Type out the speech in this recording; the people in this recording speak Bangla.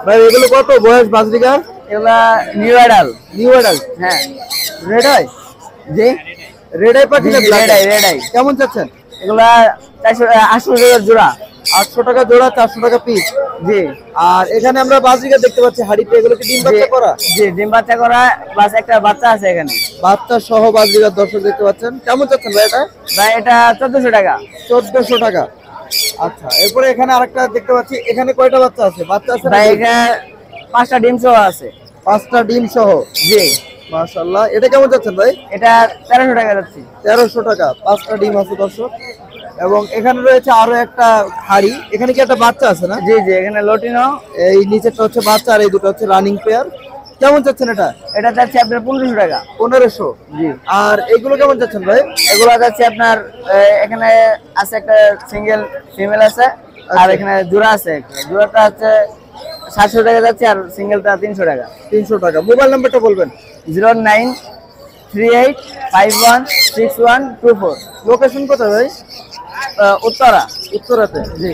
ভাই এগুলো কত বয়স বাজরিকা? এগুলা নিউ অ্যাডাল। New adult. হ্যাঁ রেড আই? জি রেড আই পাখি না ব্ল্যাক আই? Red eye. কেমন চাচ্ছেন? এগুলা 800 টাকা জোড়া। 800 টাকা জোড়া, 400 টাকা পিস। জি। আর এখানে আমরা বাজরিকা দেখতে পাচ্ছি হাড়িতে, এগুলো কি ডিম বাচ্চা করা? জি ডিম বাচ্চা করা, প্লাস একটা বাচ্চা আছে এখানে। বাচ্চা সহ বাজরিকার দর্শক দেখতে পাচ্ছেন। কেমন চাচ্ছেন ভাই এটা? ভাই এটা 1400 টাকা। 1400 টাকা। আচ্ছা, এরপরে এখানে আরেকটা দেখতে পাচ্ছি, এখানে কয়টা বাচ্চা আছে? বাচ্চা আছে ভাই নাকি? এখানে 5টা ডিম সহ আছে। 5টা ডিম সহ। জি। মাশাআল্লাহ। এটা কেমন চাচ্ছেন ভাই? এটা 1300 টাকা যাচ্ছে। 1300 টাকা। 5টা ডিম আছে দর্শক। এবং এখানে রয়েছে আরো একটা হাড়ি, এখানে কি একটা বাচ্চা আছে না? জি জি এখানে লটিনো। এই নিচেরটা হচ্ছে বাচ্চা আর এই দুটো হচ্ছে রানিং পেয়ার। কেমন চাচ্ছেন এটা? এটা যাচ্ছে আপনার 1500 টাকা। 1500। জি। আর এগুলো কেমন চাচ্ছেন ভাই? এগুলো যাচ্ছে আপনার এখানে আছে একটা সিঙ্গেল ফিমেল আছে, আর এখানে জোড়া আছে। জোড়াটা হচ্ছে 700 টাকা যাচ্ছে, আর সিঙ্গেলটা 300 টাকা। 300 টাকা। মোবাইল নাম্বারটা বলবেন। 0938516124। লোকেশন কোথায় ভাই? উত্তরা। উত্তরাতে। জি।